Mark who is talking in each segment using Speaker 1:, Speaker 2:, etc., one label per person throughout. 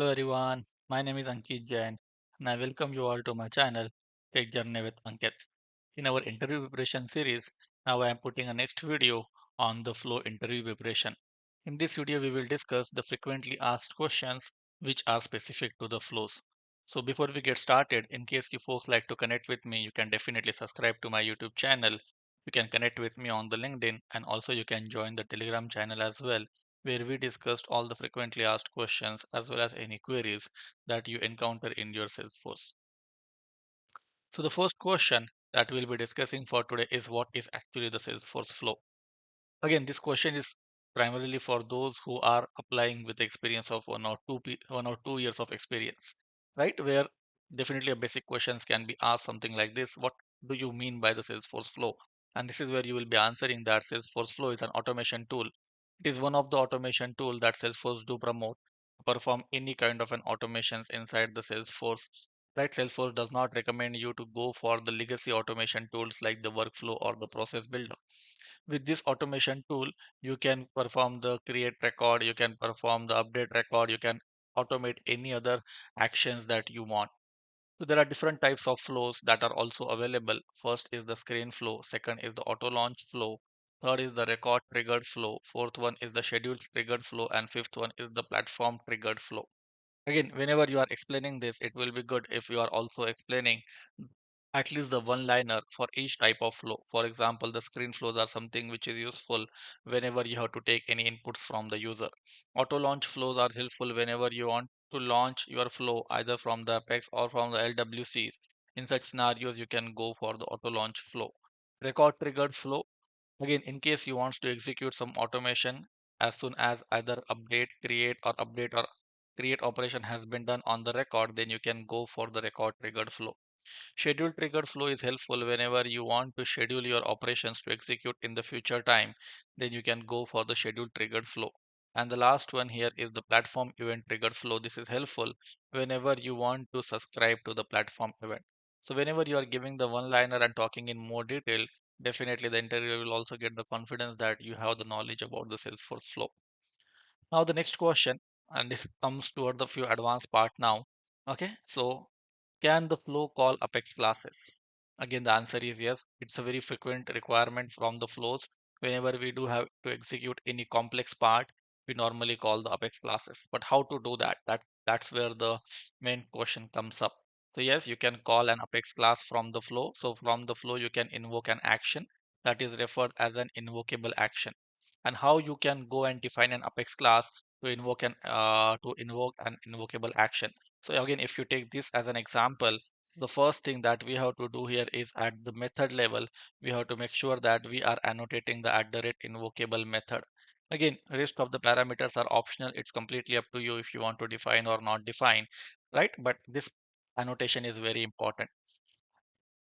Speaker 1: Hello everyone, my name is Ankit Jain and I welcome you all to my channel Tech Journey with Ankit. In our interview preparation series, now I am putting a next video on the flow interview preparation. In this video, we will discuss the frequently asked questions which are specific to the flows. So before we get started, in case you folks like to connect with me, you can definitely subscribe to my YouTube channel. You can connect with me on the LinkedIn and also you can join the Telegram channel as well, where we discussed all the frequently asked questions as well as any queries that you encounter in your Salesforce. So the first question that we'll be discussing for today is what is actually the Salesforce flow? Again, this question is primarily for those who are applying with the experience of 1 or 2 years of experience, right? Where definitely a basic questions can be asked something like this: what do you mean by the Salesforce flow? And this is where you will be answering that Salesforce flow is an automation tool. It is one of the automation tool that Salesforce do promote to perform any kind of an automations inside the Salesforce. Right, Salesforce does not recommend you to go for the legacy automation tools like the workflow or the process builder. With this automation tool, you can perform the create record, you can perform the update record, you can automate any other actions that you want. So there are different types of flows that are also available. First is the screen flow, second is the auto launch flow, third is the record triggered flow, fourth one is the schedule triggered flow, and fifth one is the platform triggered flow. Again, whenever you are explaining this, it will be good if you are also explaining at least the one liner for each type of flow. For example, the screen flows are something which is useful whenever you have to take any inputs from the user. Auto launch flows are helpful whenever you want to launch your flow either from the Apex or from the LWCs. In such scenarios, you can go for the auto launch flow. Record triggered flow, again, in case you want to execute some automation as soon as either update or create operation has been done on the record, then you can go for the record triggered flow. Schedule triggered flow is helpful whenever you want to schedule your operations to execute in the future time, then you can go for the schedule triggered flow. And the last one here is the platform event triggered flow. This is helpful whenever you want to subscribe to the platform event. So whenever you are giving the one liner and talking in more detail, definitely the interviewer will also get the confidence that you have the knowledge about the Salesforce flow. Now the next question, and this comes toward the few advanced part now. Okay, so can the flow call Apex classes? Again, the answer is yes. It's a very frequent requirement from the flows. Whenever we do have to execute any complex part, we normally call the Apex classes. But how to do that? That's where the main question comes up. So yes, you can call an Apex class from the flow. So from the flow, you can invoke an action that is referred as an invocable action. And how you can go and define an Apex class to invoke an invocable action. So again, if you take this as an example, the first thing that we have to do here is at the method level, we have to make sure that we are annotating the @invocable method. Again, rest of the parameters are optional. It's completely up to you if you want to define or not define, right? But this annotation is very important.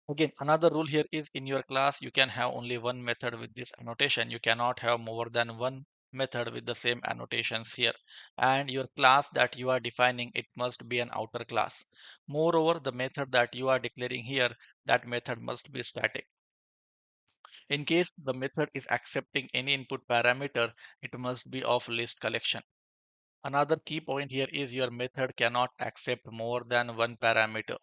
Speaker 1: Again, another rule here is in your class, you can have only one method with this annotation. You cannot have more than one method with the same annotations here. And your class that you are defining, it must be an outer class. Moreover, the method that you are declaring here, that method must be static. In case the method is accepting any input parameter, it must be of list collection. Another key point here is your method cannot accept more than one parameter.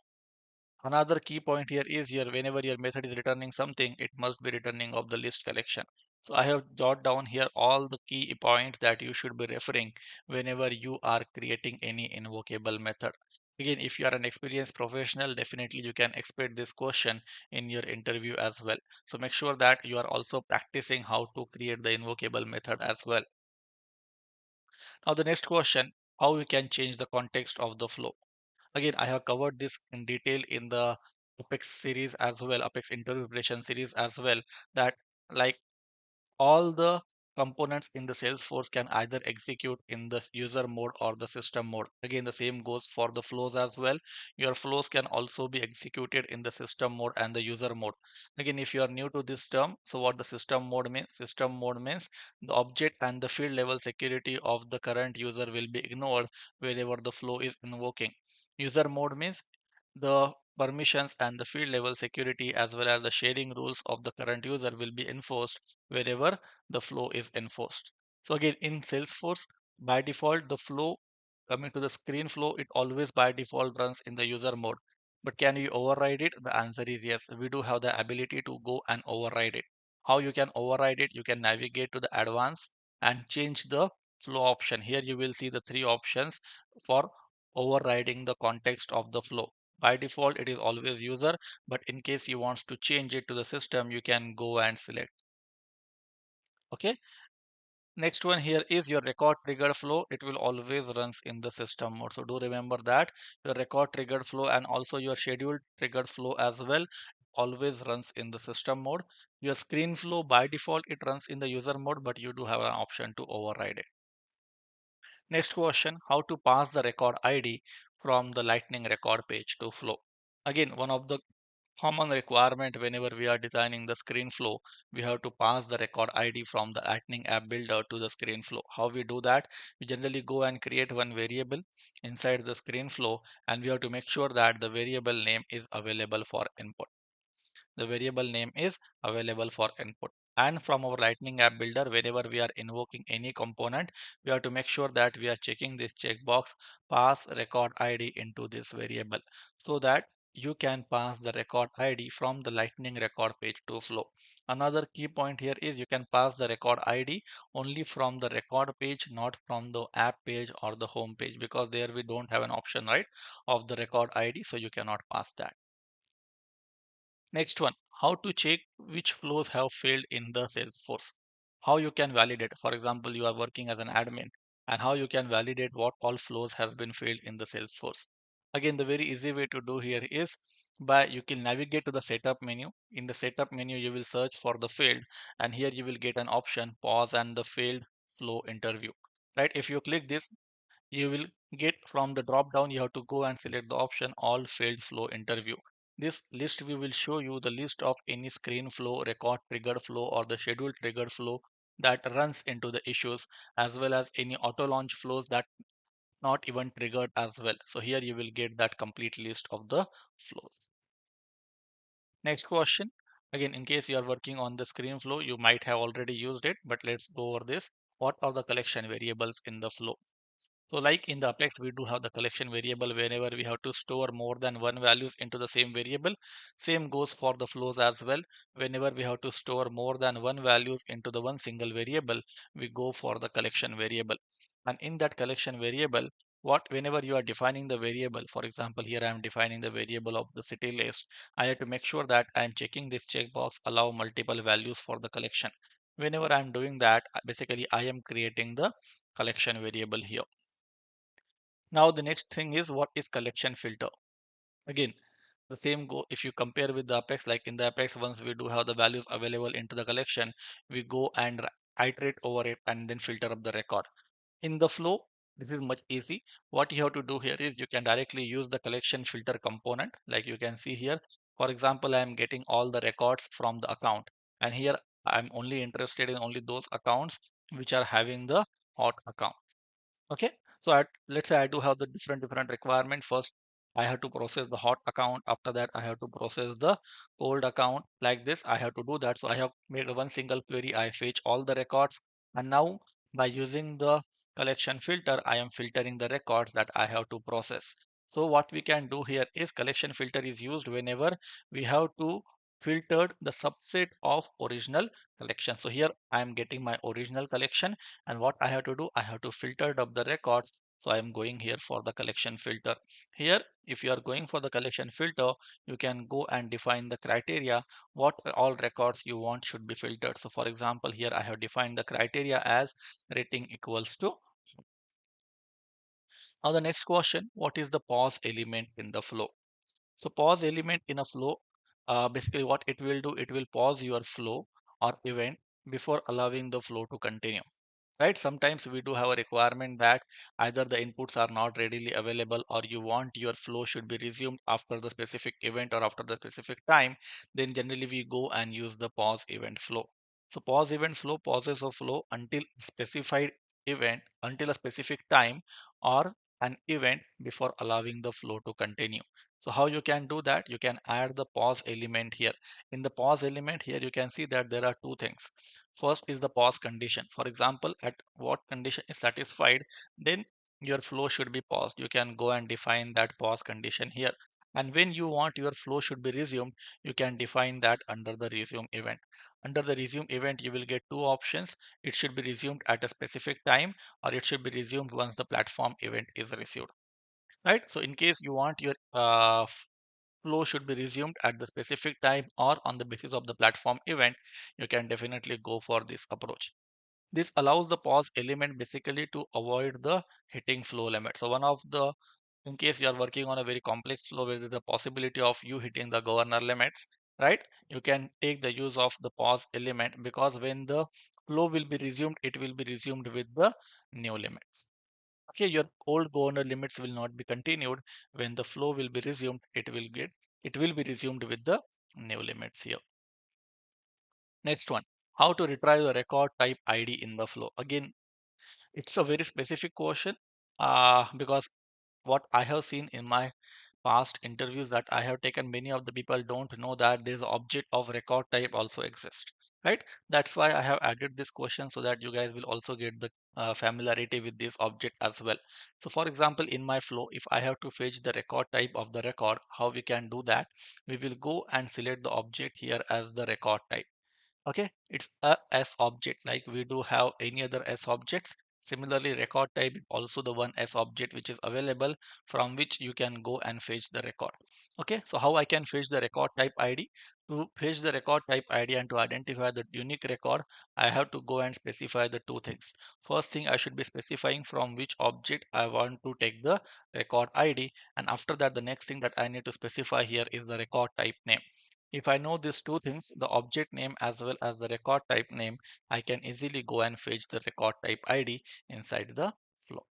Speaker 1: Another key point here is here whenever your method is returning something, it must be returning of the list collection. So I have jotted down here all the key points that you should be referring whenever you are creating any invocable method. Again, if you are an experienced professional, definitely you can expect this question in your interview as well. So make sure that you are also practicing how to create the invocable method as well. Now the next question, how we can change the context of the flow. Again, I have covered this in detail in the Apex series as well, Apex interview preparation series as well, that like all the components in the Salesforce can either execute in the user mode or the system mode. Again, the same goes for the flows as well. Your flows can also be executed in the system mode and the user mode. Again, if you are new to this term, so what the system mode means? System mode means the object and the field level security of the current user will be ignored wherever the flow is invoking. User mode means the permissions and the field level security as well as the sharing rules of the current user will be enforced wherever the flow is enforced. So again, in Salesforce, by default, the flow Coming to the screen flow, it always by default runs in the user mode. But can we override it? The answer is yes. We do have the ability to go and override it. How you can override it? You can navigate to the advanced and change the flow option. Here you will see the three options for overriding the context of the flow. By default, it is always user, but in case you want to change it to the system, you can go and select. Okay. Next one here is your record triggered flow. It will always runs in the system mode. So do remember that your record triggered flow and also your scheduled triggered flow as well always runs in the system mode. Your screen flow by default it runs in the user mode, but you do have an option to override it. Next question, how to pass the record ID from the Lightning record page to flow. Again, one of the common requirement whenever we are designing the screen flow, we have to pass the record ID from the Lightning app builder to the screen flow. How we do that? We generally go and create one variable inside the screen flow, and we have to make sure that the variable name is available for input. The variable name is available for input. And from our Lightning app builder, whenever we are invoking any component, we have to make sure that we are checking this checkbox pass record ID into this variable so that you can pass the record ID from the Lightning record page to flow. Another key point here is you can pass the record ID only from the record page, not from the app page or the home page, because there we don't have an option, right, of the record ID, so you cannot pass that. Next one, how to check which flows have failed in the Salesforce. How you can validate, for example, you are working as an admin, and how you can validate what all flows has been failed in the Salesforce. Again, the very easy way to do here is by you can navigate to the setup menu. In the setup menu, you will search for the failed, and here you will get an option pause and the failed flow interview. Right? If you click this, you will get from the drop down you have to go and select the option all failed flow interview. This list we will show you the list of any screen flow, record triggered flow, or the scheduled triggered flow that runs into the issues, as well as any auto launch flows that not even triggered as well. So here you will get that complete list of the flows. Next question, again, in case you are working on the screen flow, you might have already used it, but let's go over this. What are the collection variables in the flow? So like in the Apex, we do have the collection variable whenever we have to store more than one values into the same variable. Same goes for the flows as well. Whenever we have to store more than one values into the one single variable, we go for the collection variable. And in that collection variable, whenever you are defining the variable, for example, here I am defining the variable of the city list, I have to make sure that I am checking this checkbox, allow multiple values for the collection. Whenever I am doing that, basically I am creating the collection variable here. Now the next thing is what is collection filter. Again, the same go if you compare with the Apex, like in the Apex, once we do have the values available into the collection, we go and iterate over it and then filter up the record. In the flow, this is much easy. What you have to do here is you can directly use the collection filter component, like you can see here. For example, I am getting all the records from the account, and here I'm only interested in only those accounts which are having the hot account. Okay, so let's say I do have the different requirement. First, I have to process the hot account. After that, I have to process the cold account. Like this, I have to do that. So I have made one single query. I fetch all the records, and now by using the collection filter, I am filtering the records that I have to process. So what we can do here is collection filter is used whenever we have to filtered the subset of original collection. So here I am getting my original collection, and what I have to do, I have to filter up the records. So I am going here for the collection filter. Here, if you are going for the collection filter, you can go and define the criteria, what all records you want should be filtered. So for example, here I have defined the criteria as rating equals to. Now the next question, what is the pause element in the flow? So pause element in a flow, basically what it will do, it will pause your flow or event before allowing the flow to continue. Right, sometimes we do have a requirement that either the inputs are not readily available or you want your flow should be resumed after the specific event or after the specific time, then generally we go and use the pause event flow. So pause event flow pauses a flow until specified event, until a specific time or an event before allowing the flow to continue. So how you can do that? You can add the pause element here. In the pause element here, you can see that there are two things. First is the pause condition. For example, at what condition is satisfied, then your flow should be paused, you can go and define that pause condition here. And when you want your flow should be resumed, you can define that under the resume event. Under the resume event, you will get two options. It should be resumed at a specific time, or it should be resumed once the platform event is received. Right? So in case you want your flow should be resumed at the specific time or on the basis of the platform event, you can definitely go for this approach. This allows the pause element basically to avoid the hitting flow limit. So one of the, in case you are working on a very complex flow where there is a possibility of you hitting the governor limits, right? You can take the use of the pause element, because when the flow will be resumed, it will be resumed with the new limits. Okay, your old governor limits will not be continued. When the flow will be resumed, it will be resumed with the new limits here. Next one, how to retrieve the record type ID in the flow. Again, it's a very specific question, because what I have seen in my past interviews that I have taken, many of the people don't know that this object of record type also exists, right? That's why I have added this question, so that you guys will also get the familiarity with this object as well. So for example, in my flow, if I have to fetch the record type of the record, how we can do that? We will go and select the object here as the record type. Okay, it's a S object like we do have any other S objects. Similarly, record type is also the one S object which is available, from which you can go and fetch the record. Okay, so how I can fetch the record type ID? To fetch the record type ID and to identify the unique record, I have to go and specify the two things. First thing, I should be specifying from which object I want to take the record ID, and after that, the next thing that I need to specify here is the record type name. If I know these two things, the object name as well as the record type name, I can easily go and fetch the record type ID inside the flow.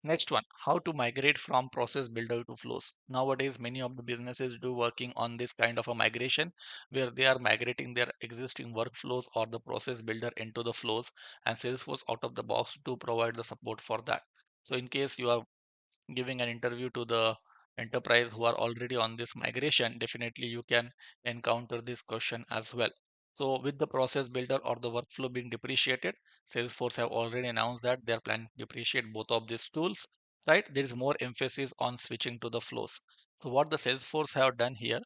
Speaker 1: Next one, how to migrate from process builder to flows. Nowadays, many of the businesses do working on this kind of a migration, where they are migrating their existing workflows or the process builder into the flows, and Salesforce out of the box to provide the support for that. So in case you are giving an interview to the enterprise who are already on this migration, definitely you can encounter this question as well. So with the process builder or the workflow being depreciated, Salesforce have already announced that they are planning to depreciate both of these tools, right? There is more emphasis on switching to the flows. So what the Salesforce have done here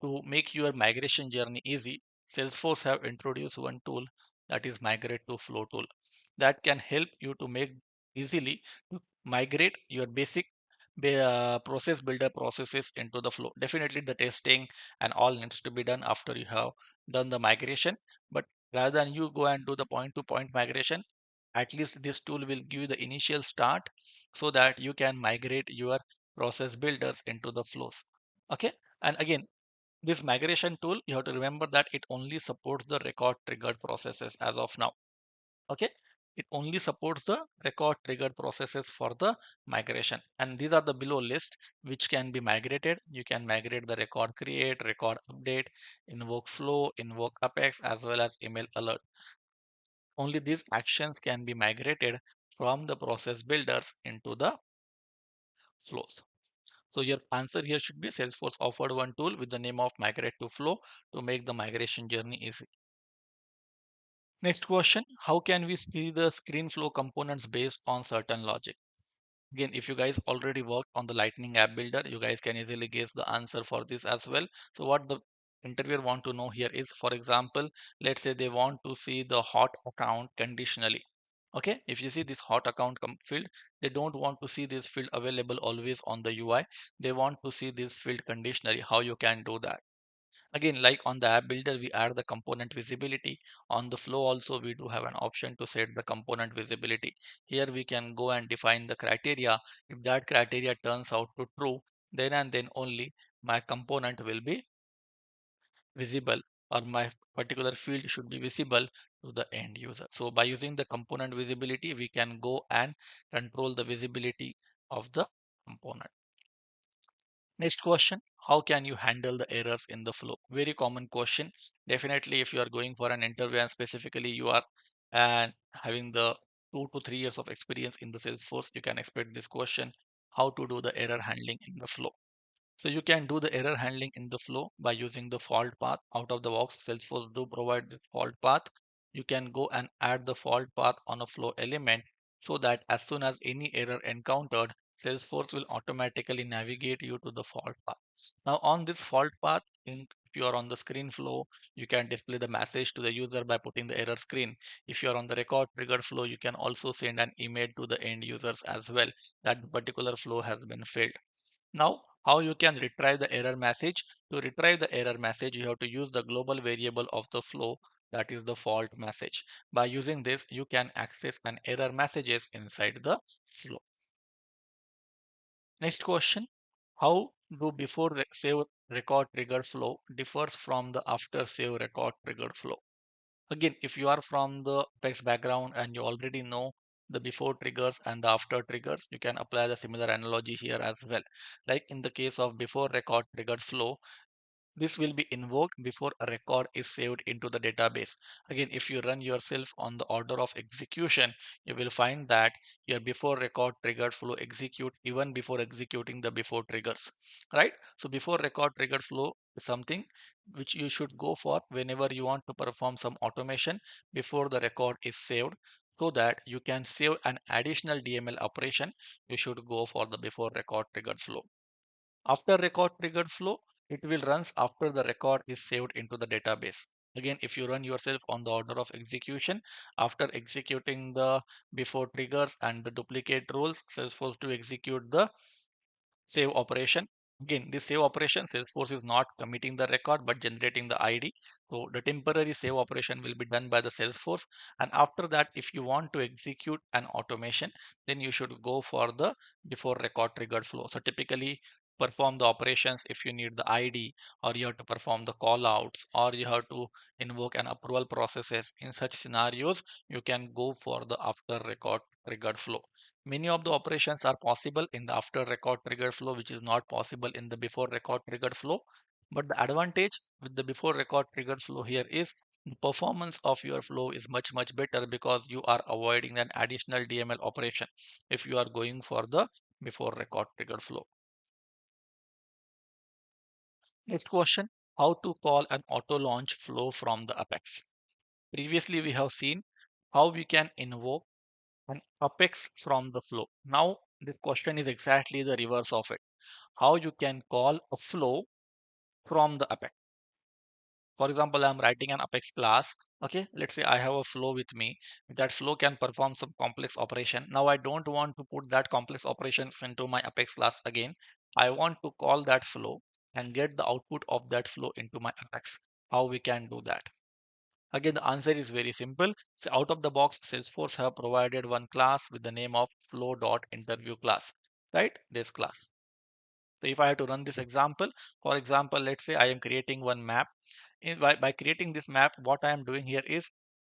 Speaker 1: to make your migration journey easy, Salesforce have introduced one tool, that is migrate to flow tool, that can help you to make easily to migrate your basic process builder processes into the flow. Definitely the testing and all needs to be done after you have done the migration. But rather than you go and do the point to point migration, at least this tool will give you the initial start, so that you can migrate your process builders into the flows. Okay. And again, this migration tool, you have to remember that it only supports the record triggered processes as of now. Okay, it only supports the record triggered processes for the migration, and these are the below list which can be migrated. You can migrate the record create, record update, invoke flow, invoke apex, as well as email alert. Only these actions can be migrated from the process builders into the flows. So your answer here should be Salesforce offered one tool with the name of migrate to flow to make the migration journey easy. Next question, how can we see the screen flow components based on certain logic? Again, if you guys already worked on the Lightning app builder, you guys can easily guess the answer for this as well. So what the interviewer want to know here is, for example, let's say they want to see the hot account conditionally. Okay, if you see this hot account field, they don't want to see this field available always on the UI. They want to see this field conditionally. How you can do that? Again, like on the app builder, we add the component visibility. On the flow also, we do have an option to set the component visibility. Here we can go and define the criteria. If that criteria turns out to true, then and then only my component will be visible, or my particular field should be visible to the end user. So by using the component visibility, we can go and control the visibility of the component. Next question, how can you handle the errors in the flow? Very common question. Definitely, if you are going for an interview and specifically you are and having the 2 to 3 years of experience in the Salesforce, you can expect this question, how to do the error handling in the flow. So you can do the error handling in the flow by using the fault path out of the box. Salesforce do provide the fault path. You can go and add the fault path on a flow element so that as soon as any error encountered, Salesforce will automatically navigate you to the fault path. Now on this fault path, if you are on the screen flow, you can display the message to the user by putting the error screen. If you are on the record trigger flow, you can also send an email to the end users as well that the particular flow has been failed. Now, how you can retrieve the error message? To retrieve the error message, you have to use the global variable of the flow, that is the fault message. By using this, you can access an error messages inside the flow. Next question, how do before save record trigger flow differs from the after save record trigger flow? Again, if you are from the text background and you already know the before triggers and the after triggers, you can apply the similar analogy here as well. Like in the case of before record triggered flow, this will be invoked before a record is saved into the database. Again, if you run yourself on the order of execution, you will find that your before record triggered flow execute even before executing the before triggers, right? So before record triggered flow is something which you should go for whenever you want to perform some automation before the record is saved, so that you can save an additional DML operation. You should go for the before record triggered flow. After record triggered flow, it will runs after the record is saved into the database. Again, if you run yourself on the order of execution, after executing the before triggers and the duplicate rules, Salesforce to execute the save operation. Again, this save operation, Salesforce is not committing the record but generating the ID. So the temporary save operation will be done by the Salesforce. And after that, if you want to execute an automation, then you should go for the before record triggered flow. So typically perform the operations if you need the ID, or you have to perform the call outs, or you have to invoke an approval processes. In such scenarios, you can go for the after record triggered flow. Many of the operations are possible in the after record triggered flow, which is not possible in the before record triggered flow. But the advantage with the before record triggered flow here is the performance of your flow is much better because you are avoiding an additional DML operation if you are going for the before record triggered flow. Next question, how to call an auto launch flow from the Apex. Previously, we have seen how we can invoke an Apex from the flow. Now, this question is exactly the reverse of it. How you can call a flow from the Apex. For example, I'm writing an Apex class. Okay, let's say I have a flow with me. That flow can perform some complex operation. Now I don't want to put that complex operations into my Apex class again. I want to call that flow and get the output of that flow into my Apex. How we can do that? Again, the answer is very simple. So out of the box, Salesforce have provided one class with the name of flow.interview class, right? This class. So if I have to run this example, for example, let's say I am creating one map. By creating this map, what I am doing here is,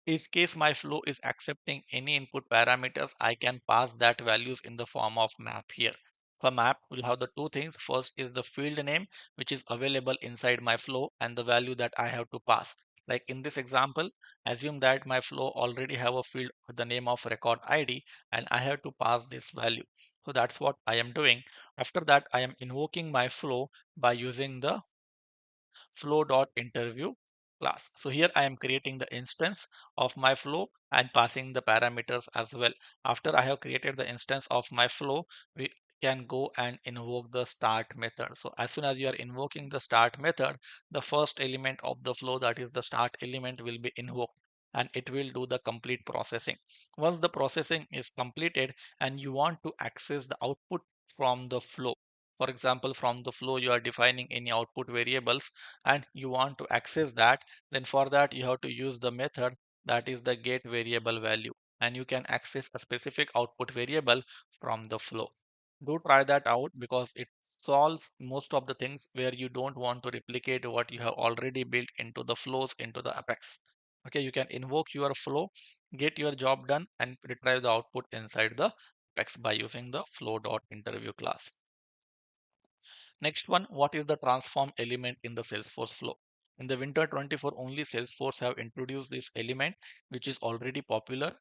Speaker 1: in case my flow is accepting any input parameters, I can pass that values in the form of map here. For map, we'll have the two things. First is the field name, which is available inside my flow, and the value that I have to pass. Like in this example, assume that my flow already have a field with the name of record ID, and I have to pass this value. So that's what I am doing. After that, I am invoking my flow by using the flow.interview class. So here I am creating the instance of my flow and passing the parameters as well. After I have created the instance of my flow, we can go and invoke the start method. So as soon as you are invoking the start method, the first element of the flow, that is the start element, will be invoked and it will do the complete processing. Once the processing is completed and you want to access the output from the flow, for example, from the flow you are defining any output variables and you want to access that, then for that you have to use the method that is the get variable value, and you can access a specific output variable from the flow. Do try that out because it solves most of the things where you don't want to replicate what you have already built into the flows into the Apex. Okay, you can invoke your flow, get your job done, and retrieve the output inside the Apex by using the flow.interview class. Next one, what is the transform element in the Salesforce flow? In the winter 24 only, Salesforce have introduced this element, which is already popular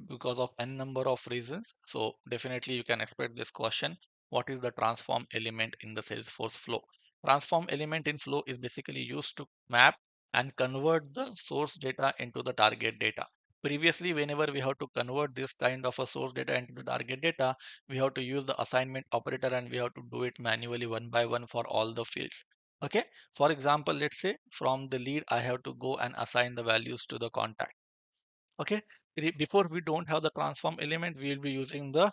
Speaker 1: because of n number of reasons. So definitely you can expect this question. What is the transform element in the Salesforce flow? Transform element in flow is basically used to map and convert the source data into the target data. Previously, whenever we have to convert this kind of a source data into the target data, we have to use the assignment operator and we have to do it manually one by one for all the fields. Okay. For example, let's say from the lead, I have to go and assign the values to the contact. Okay. Before we don't have the transform element, we will be using the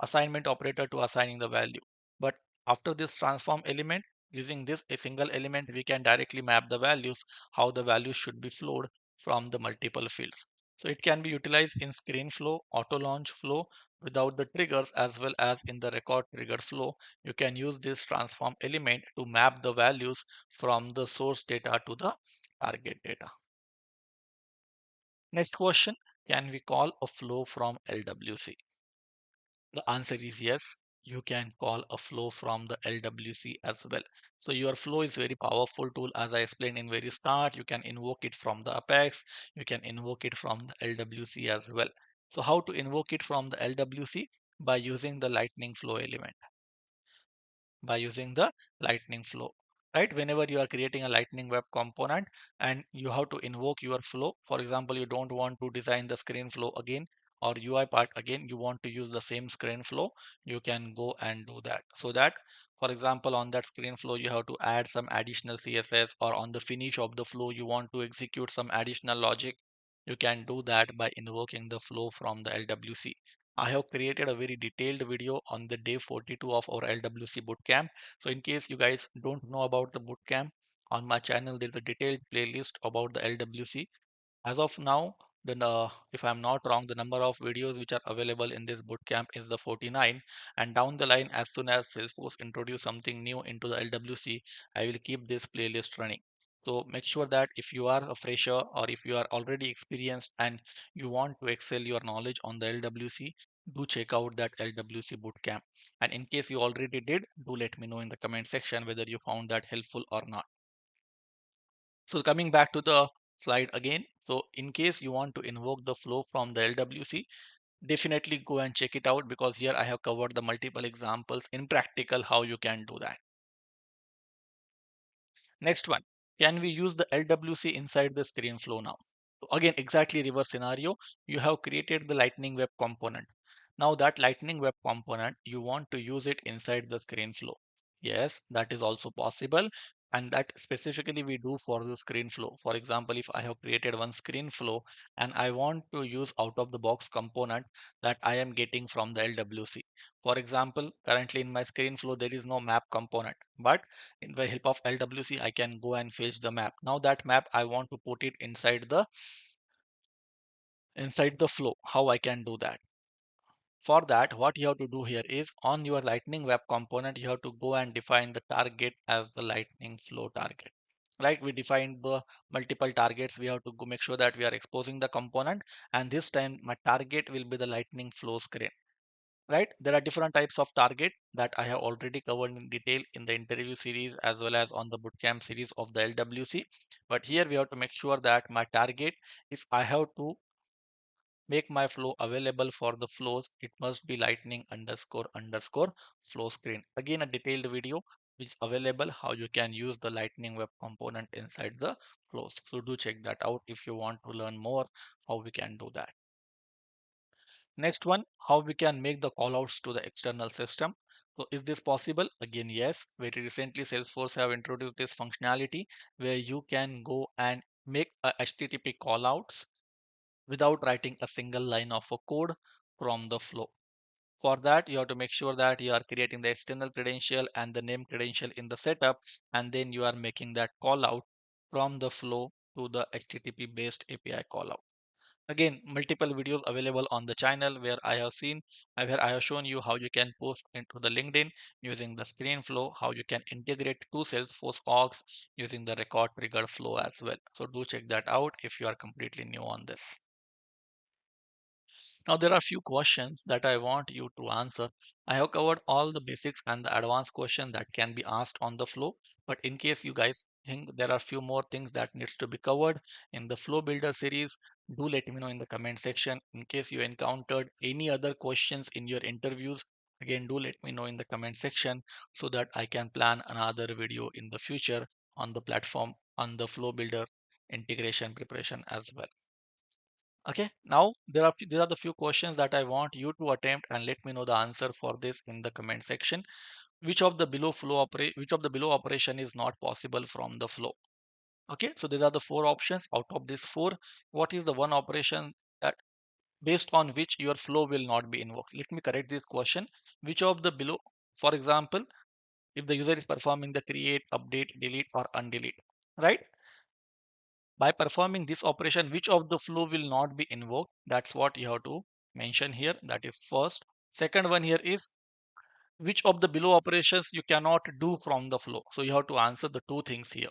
Speaker 1: assignment operator to assigning the value. But after this transform element, using this a single element, we can directly map the values, how the values should be flowed from the multiple fields. So it can be utilized in screen flow, auto launch flow without the triggers, as well as in the record trigger flow. You can use this transform element to map the values from the source data to the target data. Next question, can we call a flow from LWC? The answer is yes. You can call a flow from the LWC as well. So your flow is very powerful tool. As I explained in very start, you can invoke it from the Apex. You can invoke it from the LWC as well. So how to invoke it from the LWC? By using the lightning flow element, by using the lightning flow, right? Whenever you are creating a lightning web component and you have to invoke your flow, for example, you don't want to design the screen flow again or UI part again, you want to use the same screen flow, you can go and do that. So that, for example, on that screen flow you have to add some additional CSS, or on the finish of the flow you want to execute some additional logic, you can do that by invoking the flow from the LWC. I have created a very detailed video on the day 42 of our LWC bootcamp. So in case you guys don't know about the bootcamp, on my channel there's a detailed playlist about the LWC. As of now, if I'm not wrong, the number of videos which are available in this bootcamp is the 49. And down the line, as soon as Salesforce introduce something new into the LWC, I will keep this playlist running. So make sure that if you are a fresher or if you are already experienced and you want to excel your knowledge on the LWC, do check out that LWC bootcamp. And in case you already did, do let me know in the comment section whether you found that helpful or not. So coming back to the slide again. So in case you want to invoke the flow from the LWC, definitely go and check it out, because here I have covered the multiple examples in practical how you can do that. Next one, can we use the LWC inside the screen flow now? So again, exactly reverse scenario. You have created the lightning web component. Now that lightning web component, you want to use it inside the screen flow. Yes, that is also possible. And that specifically we do for the screen flow. For example, if I have created one screen flow and I want to use out of the box component that I am getting from the LWC. For example, currently in my screen flow, there is no map component, but in the help of LWC, I can go and fetch the map. Now that map, I want to put it inside the flow. How I can do that? For that, what you have to do here is on your lightning web component, you have to go and define the target as the lightning flow target. Right? We defined the multiple targets. We have to go make sure that we are exposing the component. And this time my target will be the lightning flow screen. Right? There are different types of target that I have already covered in detail in the interview series as well as on the bootcamp series of the LWC. But here we have to make sure that my target, if I have to make my flow available for the flows, it must be lightning underscore underscore flow screen. Again, a detailed video which is available how you can use the lightning web component inside the flows. So do check that out if you want to learn more how we can do that. Next one, how we can make the callouts to the external system. So is this possible? Again, yes. Very recently, Salesforce have introduced this functionality where you can go and make a HTTP callouts without writing a single line of a code from the flow. For that, you have to make sure that you are creating the external credential and the name credential in the setup, and then you are making that callout from the flow to the HTTP based API callout. Again, multiple videos available on the channel where where I have shown you how you can post into the LinkedIn using the screen flow, how you can integrate to Salesforce orgs using the record trigger flow as well. So do check that out if you are completely new on this. Now there are few questions that I want you to answer. I have covered all the basics and the advanced question that can be asked on the flow. But in case you guys think there are few more things that needs to be covered in the flow builder series, do let me know in the comment section. In case you encountered any other questions in your interviews, again, do let me know in the comment section so that I can plan another video in the future on the platform on the flow builder integration preparation as well. Okay, now these are the few questions that I want you to attempt and let me know the answer for this in the comment section. Which of the below operation is not possible from the flow? Okay, so these are the four options. Out of these four, what is the one operation that based on which your flow will not be invoked? Let me correct this question. Which of the below, for example, if the user is performing the create, update, delete, or undelete, right? By performing this operation, which of the flow will not be invoked? That's what you have to mention here. That is first. Second one here is which of the below operations you cannot do from the flow. So you have to answer the two things here.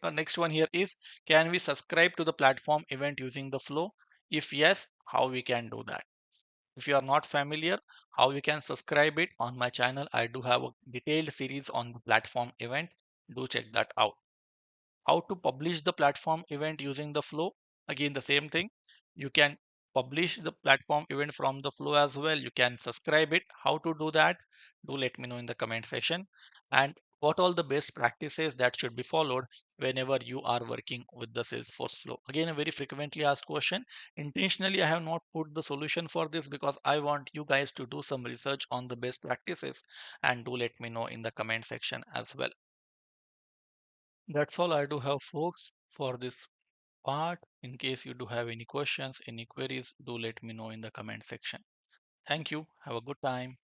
Speaker 1: Next one here is, can we subscribe to the platform event using the flow? If yes, how we can do that? If you are not familiar how you can subscribe it, on my channel I do have a detailed series on the platform event. Do check that out. How to publish the platform event using the flow? Again, the same thing. You can publish the platform event from the flow as well. You can subscribe it. How to do that? Do let me know in the comment section. And what all the best practices that should be followed whenever you are working with the Salesforce flow? Again, a very frequently asked question. Intentionally, I have not put the solution for this because I want you guys to do some research on the best practices, and do let me know in the comment section as well. That's all I do have, folks, for this part. In case you do have any questions, any queries, do let me know in the comment section. Thank you. Have a good time.